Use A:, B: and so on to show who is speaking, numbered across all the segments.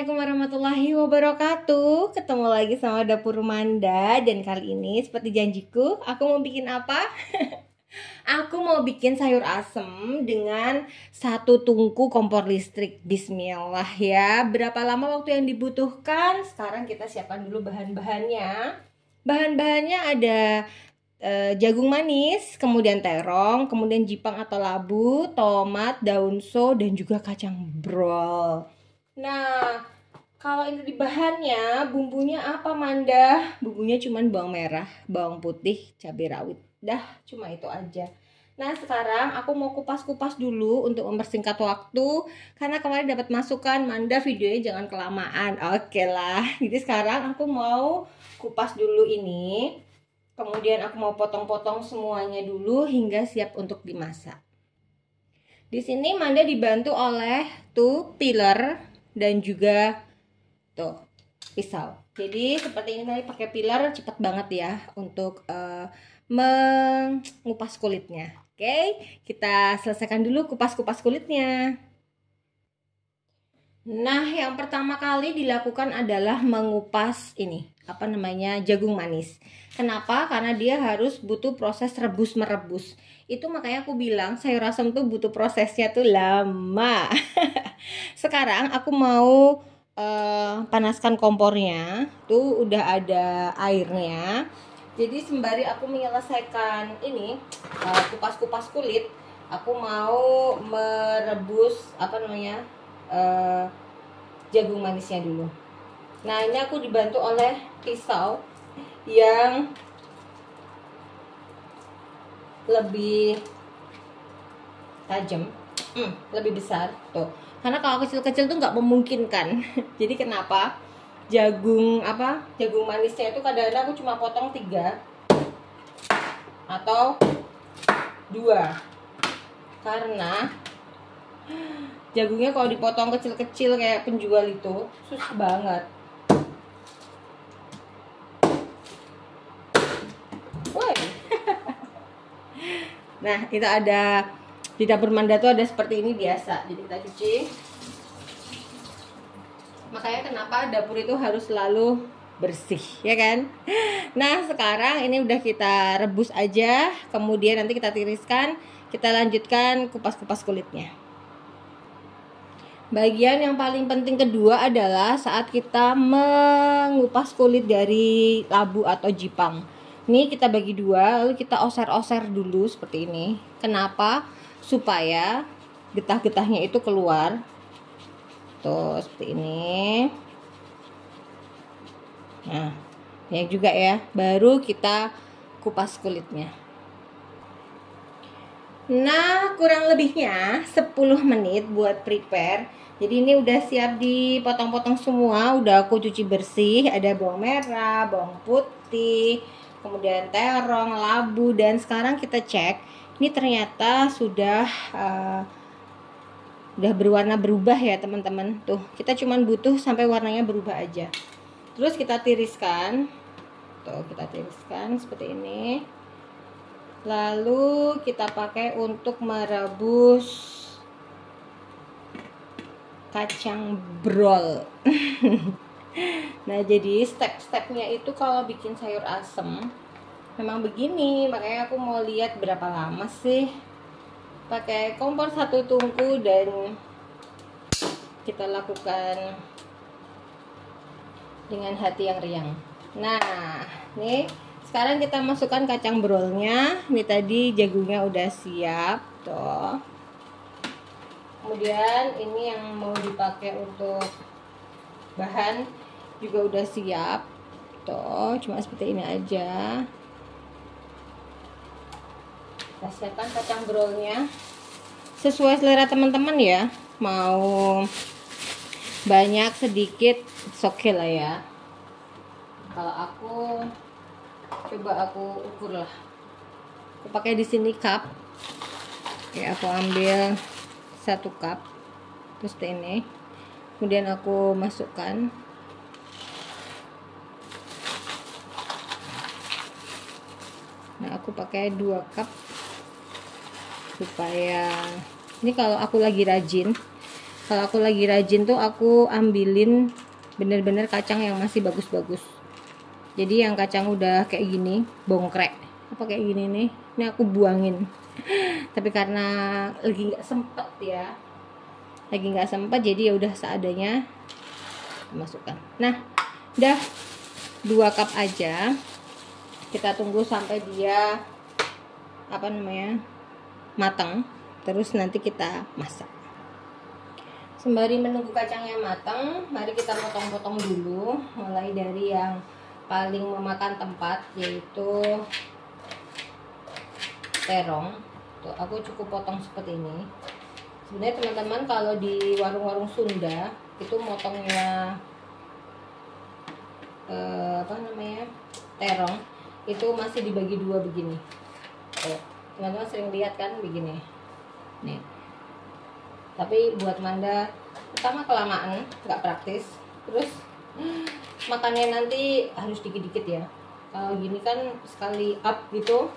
A: Assalamualaikum warahmatullahi wabarakatuh. Ketemu lagi sama Dapur Manda. Dan kali ini seperti janjiku, aku mau bikin apa? Aku mau bikin sayur asem dengan 1 tungku kompor listrik. Bismillah ya. Berapa lama waktu yang dibutuhkan? Sekarang kita siapkan dulu bahan-bahannya. Bahan-bahannya ada jagung manis, kemudian terong, kemudian jipang atau labu, tomat, daun so, dan juga kacang brol. Nah, kalau ini di bahannya, bumbunya apa Manda? Bumbunya cuma bawang merah, bawang putih, cabai rawit. Dah, cuma itu aja. Nah, sekarang aku mau kupas-kupas dulu untuk mempersingkat waktu. Karena kemarin dapat masukan, Manda videonya jangan kelamaan. Oke lah, jadi sekarang aku mau kupas dulu ini. Kemudian aku mau potong-potong semuanya dulu hingga siap untuk dimasak. Di sini Manda dibantu oleh peeler dan juga pisau. Jadi seperti ini tadi pakai peeler cepat banget ya untuk mengupas kulitnya. Oke, kita selesaikan dulu kupas-kupas kulitnya. Nah, yang pertama kali dilakukan adalah mengupas jagung manis. Kenapa? Karena dia harus butuh proses rebus-merebus. Itu makanya aku bilang sayur asem tuh butuh prosesnya tuh lama. Sekarang aku mau panaskan kompornya. Tuh udah ada airnya. Jadi sembari aku menyelesaikan ini kupas-kupas kulit, aku mau merebus jagung manisnya dulu. Nah, ini aku dibantu oleh pisau yang lebih tajam, lebih besar tuh. Karena kalau kecil-kecil tuh nggak memungkinkan. Jadi kenapa? Jagung manisnya itu kadang-kadang aku cuma potong 3 atau 2. Karena jagungnya kalau dipotong kecil-kecil kayak penjual itu susah banget. Woi. Nah, itu ada di dapur Manda tuh ada seperti ini biasa. Jadi kita cuci. Makanya kenapa dapur itu harus selalu bersih, ya kan? Nah, sekarang ini udah kita rebus aja. Kemudian nanti kita tiriskan. Kita lanjutkan kupas-kupas kulitnya. Bagian yang paling penting kedua adalah saat kita mengupas kulit dari labu atau jipang. Ini kita bagi 2, lalu kita oser-oser dulu seperti ini. Kenapa? Supaya getah-getahnya itu keluar. Tuh, seperti ini. Nah, ya juga ya. Baru kita kupas kulitnya. Nah, kurang lebihnya 10 menit buat prepare. Jadi ini udah siap dipotong-potong semua. Udah aku cuci bersih. Ada bawang merah, bawang putih, kemudian terong, labu. Dan sekarang kita cek. Ini ternyata sudah berwarna berubah ya teman-teman. Tuh, kita cuman butuh sampai warnanya berubah aja. Terus kita tiriskan. Tuh, kita tiriskan seperti ini. Lalu kita pakai untuk merebus kacang brol. Nah, jadi step-stepnya itu kalau bikin sayur asem memang begini. Makanya aku mau lihat berapa lama sih. Pakai kompor 1 tungku dan kita lakukan dengan hati yang riang. Nah, nih sekarang kita masukkan kacang brolnya. Ini tadi jagungnya udah siap tuh. Kemudian ini yang mau dipakai untuk bahan juga udah siap tuh. Cuma seperti ini aja. Kita siapkan kacang brolnya sesuai selera teman-teman ya. Mau banyak sedikit oke lah ya. Kalau aku ukur lah. Aku pakai di sini cup. Oke, aku ambil 1 cup. Terus seperti ini. Kemudian aku masukkan. Nah, aku pakai 2 cup. Supaya ini kalau aku lagi rajin Kalau aku lagi rajin tuh aku ambilin bener-bener kacang yang masih bagus-bagus. Jadi yang kacang udah kayak gini, bongkrek, apa kayak gini nih, ini aku buangin. Tapi karena lagi nggak sempet ya, jadi ya udah seadanya masukkan. Nah, udah 2 cup aja. Kita tunggu sampai dia matang. Terus nanti kita masak. Sembari menunggu kacangnya matang, mari kita potong-potong dulu, mulai dari yang paling memakan tempat, yaitu terong. Tuh, aku cukup potong seperti ini. Sebenarnya teman-teman kalau di warung-warung Sunda itu motongnya terong itu masih dibagi 2 begini. Teman-teman sering lihat kan begini. Nih. Tapi buat Manda pertama kelamaan, nggak praktis. Terus makannya nanti harus dikit-dikit ya. Kalau gini kan sekali up gitu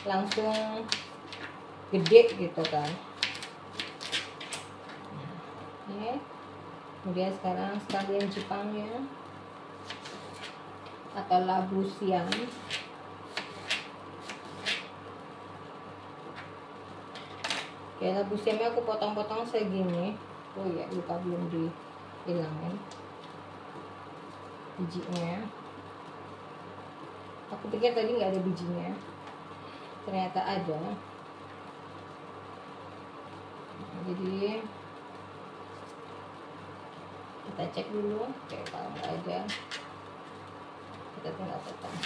A: langsung gede gitu kan. Oke. Kemudian sekarang sekalian Jepangnya atau labu siang. Ya, labu siamnya aku potong-potong segini. Oh ya, lupa belum dihilangin bijinya. Aku pikir tadi nggak ada bijinya, ternyata ada. Jadi kita cek dulu. Oke, kalau nggak ada kita tinggal potong.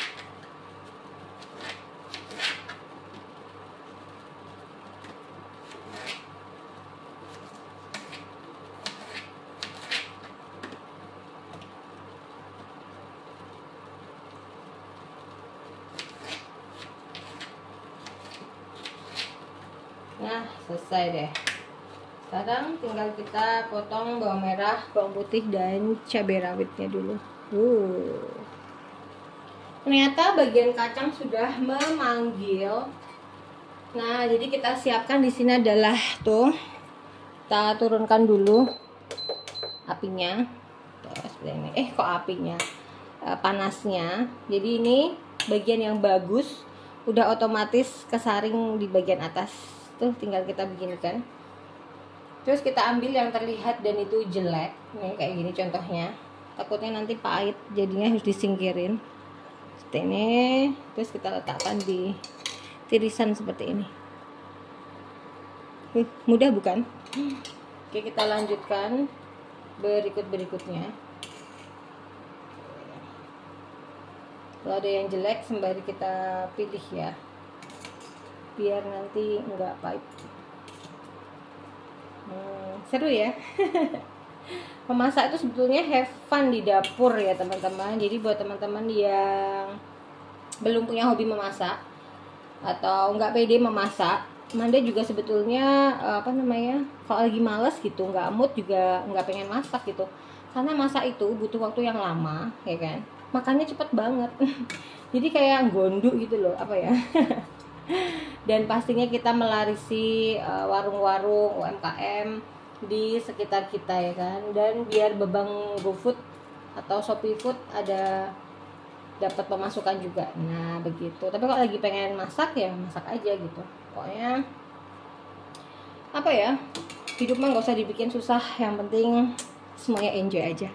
A: Nah, selesai deh. Sekarang tinggal kita potong bawang merah, bawang putih, dan cabai rawitnya dulu. Ternyata bagian kacang sudah memanggil. Nah, jadi kita siapkan di sini adalah tuh. Kita turunkan dulu apinya. Tuh, ini. Kok apinya? Panasnya. Jadi ini bagian yang bagus, udah otomatis kesaring di bagian atas. Tuh tinggal kita beginikan. Terus kita ambil yang terlihat dan itu jelek. Nih kayak gini contohnya. Takutnya nanti pahit, jadinya harus disingkirin. Seperti ini. Terus kita letakkan di tirisan seperti ini. Mudah bukan? Oke, kita lanjutkan berikutnya. Kalau ada yang jelek sembari kita pilih ya, biar nanti enggak pahit. Seru ya. Memasak itu sebetulnya have fun di dapur ya teman-teman. Jadi buat teman-teman yang belum punya hobi memasak atau enggak pede memasak, Manda juga sebetulnya kalau lagi males gitu, nggak mood juga, nggak pengen masak gitu, karena masak itu butuh waktu yang lama ya kan, makannya cepet banget. Jadi kayak gondu gitu loh dan pastinya kita melarisi warung-warung UMKM di sekitar kita ya kan, dan biar Bebang GoFood atau Shopee Food ada dapat pemasukan juga. Nah begitu. Tapi kalau lagi pengen masak ya masak aja gitu. Pokoknya hidup mah nggak usah dibikin susah, yang penting semuanya enjoy aja.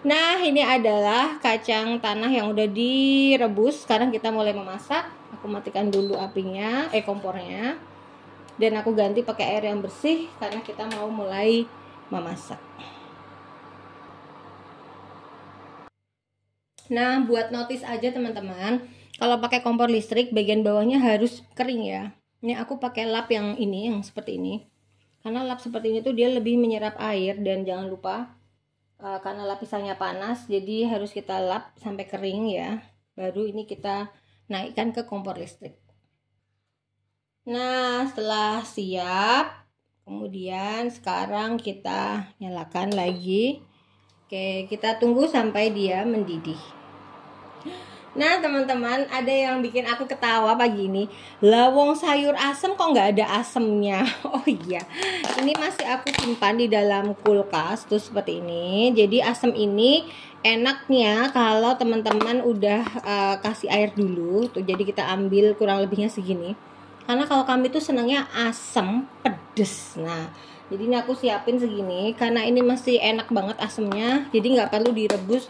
A: Nah ini adalah kacang tanah yang udah direbus. Sekarang kita mulai memasak. Aku matikan dulu apinya, kompornya, dan aku ganti pakai air yang bersih karena kita mau mulai memasak. Nah, buat notice aja teman-teman, kalau pakai kompor listrik bagian bawahnya harus kering ya. Ini aku pakai lap yang ini, yang seperti ini. Karena lap seperti ini tuh dia lebih menyerap air, dan jangan lupa karena lapisannya panas, jadi harus kita lap sampai kering ya. Baru ini kita naikkan ke kompor listrik. Nah, setelah siap, kemudian sekarang kita nyalakan lagi. Oke, kita tunggu sampai dia mendidih. Nah teman-teman, ada yang bikin aku ketawa pagi ini. Lawong sayur asem kok nggak ada asemnya. Oh iya, ini masih aku simpan di dalam kulkas tuh seperti ini. Jadi asem ini enaknya kalau teman-teman udah kasih air dulu tuh. Jadi kita ambil kurang lebihnya segini. Karena kalau kami tuh senangnya asem pedes. Nah, jadi ini aku siapin segini karena ini masih enak banget asemnya. Jadi nggak perlu direbus,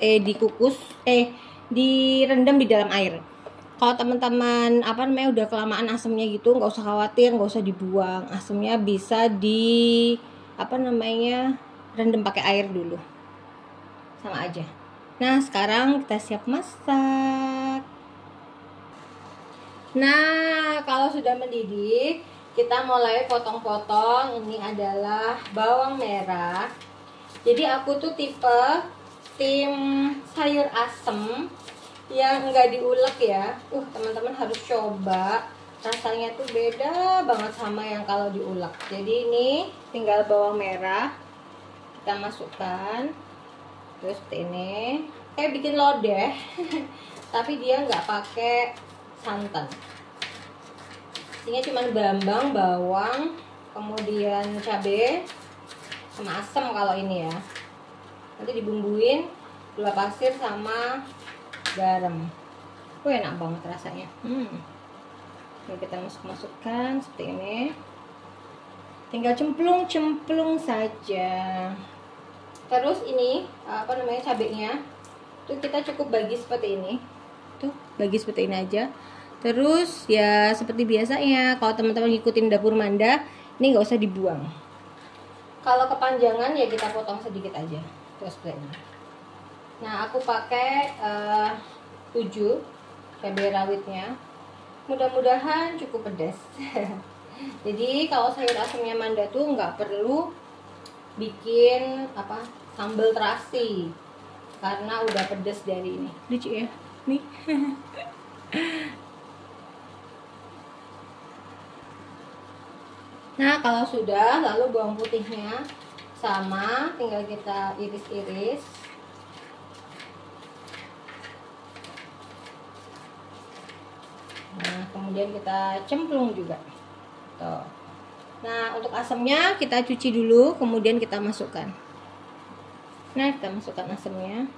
A: direndam di dalam air. Kalau teman-teman udah kelamaan asemnya gitu, nggak usah khawatir, nggak usah dibuang. Asemnya bisa rendam pakai air dulu, sama aja. Nah sekarang kita siap masak. Nah kalau sudah mendidih, kita mulai potong-potong. Ini adalah bawang merah. Jadi aku tuh tim sayur asem yang enggak diulek ya. Teman-teman harus coba. Rasanya tuh beda banget sama yang kalau diulek. Jadi ini tinggal bawang merah kita masukkan. Terus seperti ini. Kayak bikin lodeh. Tapi dia nggak pakai santan. Isinya cuma bawang, kemudian cabai sama asem kalau ini ya. Nanti dibumbuin gula pasir sama garam. Enak banget rasanya. Ini kita masukkan seperti ini. Tinggal cemplung saja. Terus ini cabenya tuh kita cukup bagi seperti ini. Tuh bagi seperti ini aja. Terus ya seperti biasanya kalau teman-teman ngikutin dapur Manda, ini nggak usah dibuang. Kalau kepanjangan ya kita potong sedikit aja. Terus seperti ini. Nah aku pakai 7 cabai rawitnya. Mudah-mudahan cukup pedas. Jadi kalau sayur asemnya Manda tuh nggak perlu bikin sambal terasi karena udah pedas dari ini. Lucu ya, nih. Nah kalau sudah, lalu bawang putihnya sama, tinggal kita iris-iris. Nah kemudian kita cemplung juga. Tuh. Nah untuk asamnya kita cuci dulu, kemudian kita masukkan. Nah kita masukkan asamnya.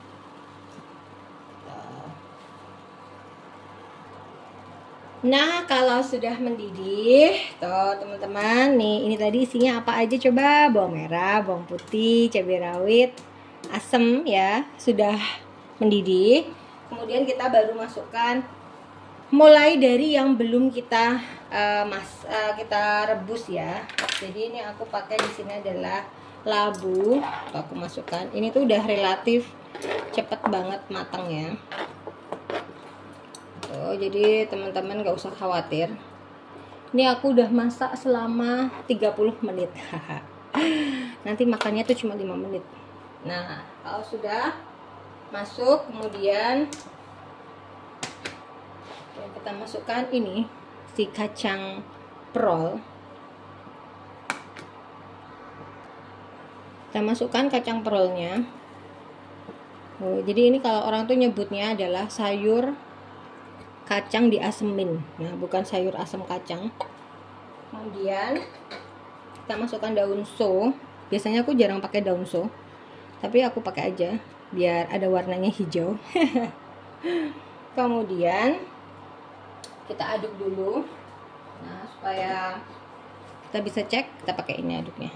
A: Nah kalau sudah mendidih, tuh teman-teman, nih ini tadi isinya apa aja coba? Bawang merah, bawang putih, cabai rawit, asem ya, sudah mendidih. Kemudian kita baru masukkan, mulai dari yang belum kita kita rebus ya. Jadi ini aku pakai di sini adalah labu, aku masukkan. Ini tuh udah relatif cepet banget matangnya. Jadi teman-teman gak usah khawatir. Ini aku udah masak selama 30 menit. Nanti makannya tuh cuma 5 menit. Nah kalau sudah masuk, kemudian kita masukkan ini si kacang prol. Kita masukkan kacang prolnya. Jadi ini kalau orang tuh nyebutnya adalah sayur kacang diasemin. Nah bukan sayur asam kacang. Kemudian kita masukkan daun so. Biasanya aku jarang pakai daun so, tapi aku pakai aja biar ada warnanya hijau. Kemudian kita aduk dulu. Nah supaya kita bisa cek, kita pakai ini aduknya.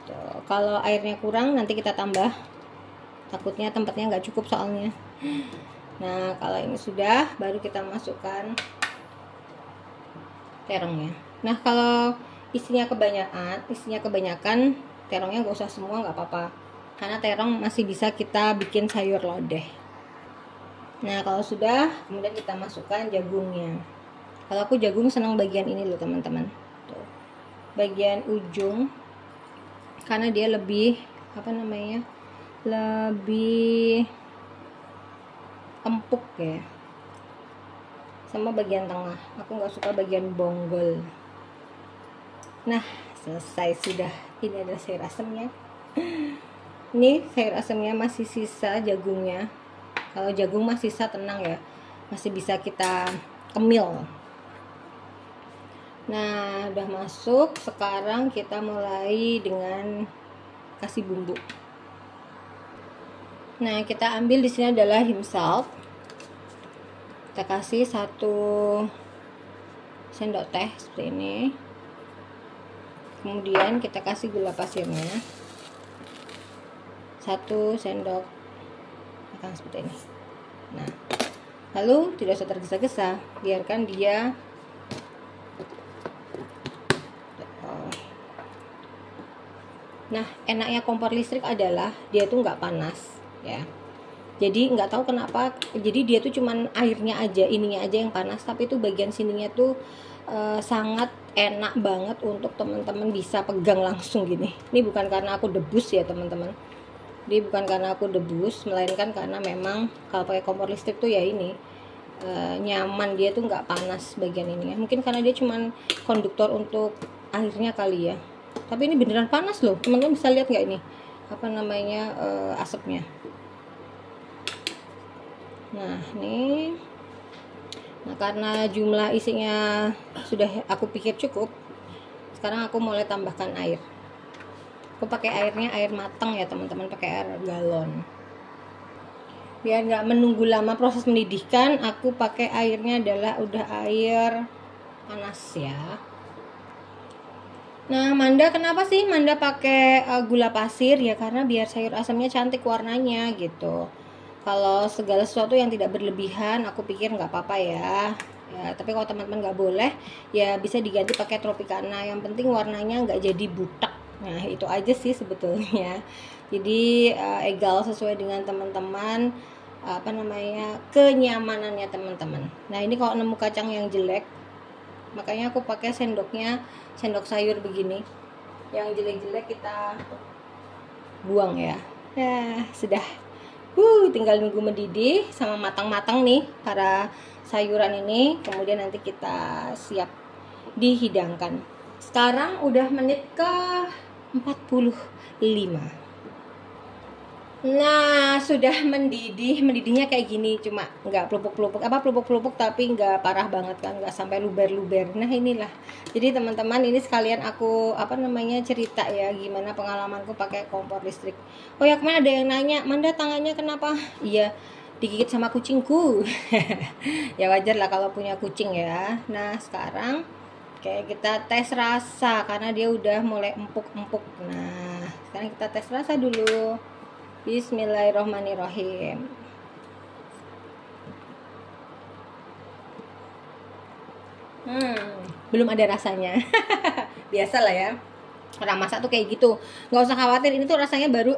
A: Tuh, kalau airnya kurang nanti kita tambah, takutnya tempatnya nggak cukup soalnya. Nah kalau ini sudah, baru kita masukkan terongnya. Nah kalau isinya kebanyakan, terongnya nggak usah semua, nggak apa-apa, karena terong masih bisa kita bikin sayur lodeh. Nah kalau sudah, kemudian kita masukkan jagungnya. Kalau aku jagung senang bagian ini loh teman-teman, bagian ujung, karena dia lebih lebih empuk ya. Sama bagian tengah, aku nggak suka bagian bonggol. Nah selesai sudah. Ini adalah sayur asemnya. Ini sayur asemnya, masih sisa jagungnya. Kalau jagung masih sisa, tenang ya, masih bisa kita kemil. Nah, udah masuk. Sekarang kita mulai dengan kasih bumbu. Nah, kita ambil di sini adalah him salt. Kita kasih 1 sendok teh seperti ini. Kemudian kita kasih gula pasirnya 1 sendok makan seperti ini. Nah, lalu tidak usah tergesa-gesa, biarkan dia Nah, enaknya kompor listrik adalah dia tuh nggak panas ya. Jadi nggak tahu kenapa, jadi dia tuh cuman airnya aja, ininya aja yang panas, tapi itu bagian sininya tuh sangat enak banget untuk teman-teman bisa pegang langsung gini. Ini bukan karena aku debus ya teman-teman, ini bukan karena aku debus, melainkan karena memang kalau pakai kompor listrik tuh ya ini nyaman, dia tuh nggak panas bagian ini ya. Mungkin karena dia cuman konduktor untuk airnya kali ya, tapi ini beneran panas loh teman-teman. Bisa lihat nggak ini apa namanya asapnya. Nah ini, nah karena jumlah isinya sudah aku pikir cukup, sekarang aku mulai tambahkan air. Aku pakai airnya air matang ya teman-teman, pakai air galon. Biar nggak menunggu lama proses mendidihkan, aku pakai airnya adalah udah air panas ya. Nah, Manda kenapa sih Manda pakai gula pasir ya? Karena biar sayur asamnya cantik warnanya gitu. Kalau segala sesuatu yang tidak berlebihan, aku pikir nggak apa-apa ya. Ya, tapi kalau teman-teman nggak boleh, ya bisa diganti pakai tropicana. Yang penting warnanya nggak jadi butak. Nah, itu aja sih sebetulnya. Jadi egal sesuai dengan teman-teman apa namanya kenyamanannya teman-teman. Nah, ini kalau nemu kacang yang jelek, makanya aku pakai sendoknya, sendok sayur begini. Yang jelek-jelek kita buang ya. Nah, sudah. Tinggal nunggu mendidih sama matang-matang nih para sayuran ini. Kemudian nanti kita siap dihidangkan. Sekarang udah menit ke 45. Nah, sudah mendidih. Mendidihnya kayak gini, cuma nggak pelupuk-pelupuk, pelupuk-pelupuk tapi nggak parah banget kan, nggak sampai luber-luber. Nah, inilah. Jadi teman-teman, ini sekalian aku cerita ya gimana pengalamanku pakai kompor listrik. Oh ya, kemarin ada yang nanya, Manda tangannya kenapa? Iya, digigit sama kucingku. Ya wajar lah kalau punya kucing ya. Nah, sekarang kayak kita tes rasa karena dia udah mulai empuk-empuk. Nah, sekarang kita tes rasa dulu. Bismillahirrohmanirrohim. Belum ada rasanya. Biasalah ya, orang masak tuh kayak gitu. Nggak usah khawatir, ini tuh rasanya baru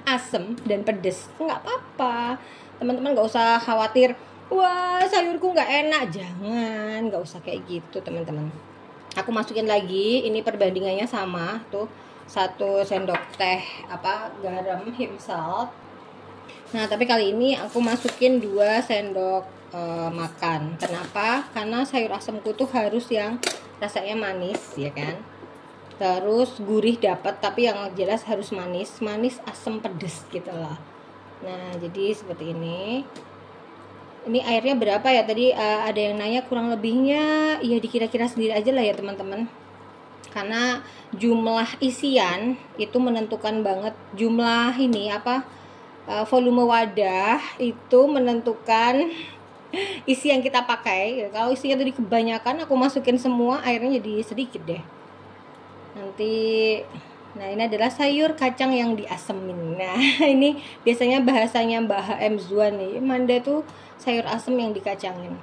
A: asem dan pedes. Nggak apa-apa, teman-teman nggak usah khawatir. Wah, sayurku nggak enak. Jangan, nggak usah kayak gitu teman-teman. Aku masukin lagi, ini perbandingannya sama tuh. 1 sendok teh garam him salt. Nah, tapi kali ini aku masukin 2 sendok makan. Kenapa? Karena sayur asamku tuh harus yang rasanya manis ya kan. Terus gurih dapat, tapi yang jelas harus manis, asam pedes gitu lah. Nah, jadi seperti ini. Ini airnya berapa ya? Tadi ada yang nanya kurang lebihnya, ya dikira-kira sendiri aja lah ya teman-teman. Karena jumlah isian itu menentukan banget, jumlah ini volume wadah itu menentukan isi yang kita pakai. Kalau isinya tadi kebanyakan, aku masukin semua, airnya jadi sedikit deh nanti. Nah, ini adalah sayur kacang yang diasemin. Nah, ini biasanya bahasanya Mbah HM Zuan nih, Manda tuh sayur asem yang dikacangin.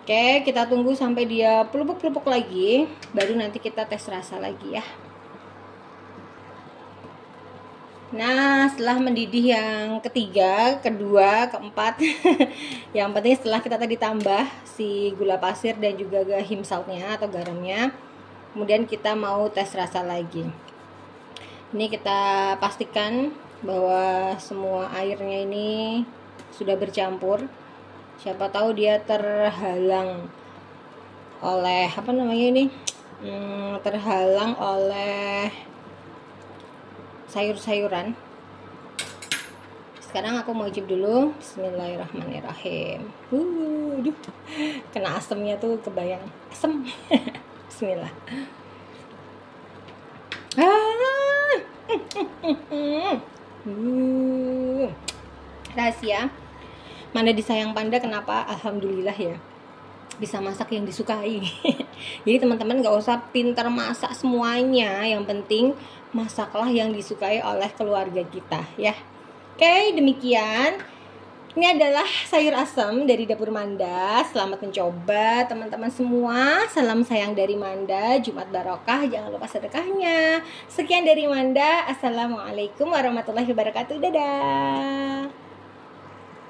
A: Oke, kita tunggu sampai dia pelupuk-pelupuk lagi, baru nanti kita tes rasa lagi ya. Nah, setelah mendidih yang ketiga, kedua, keempat, yang penting setelah kita tadi tambah si gula pasir dan juga him saltnya atau garamnya, kemudian kita mau tes rasa lagi. Ini kita pastikan bahwa semua airnya ini sudah bercampur. Siapa tahu dia terhalang oleh terhalang oleh sayur-sayuran. Sekarang aku mau icip dulu. Bismillahirrahmanirrahim. Duh, kena asemnya tuh, kebayang asem. Bismillah. Rahasia Manda disayang Panda kenapa? Alhamdulillah ya, bisa masak yang disukai. Jadi teman-teman gak usah pintar masak semuanya, yang penting masaklah yang disukai oleh keluarga kita ya. Oke, demikian. Ini adalah sayur asam dari dapur Manda. Selamat mencoba teman-teman semua. Salam sayang dari Manda. Jumat barokah, jangan lupa sedekahnya. Sekian dari Manda. Assalamualaikum warahmatullahi wabarakatuh. Dadah.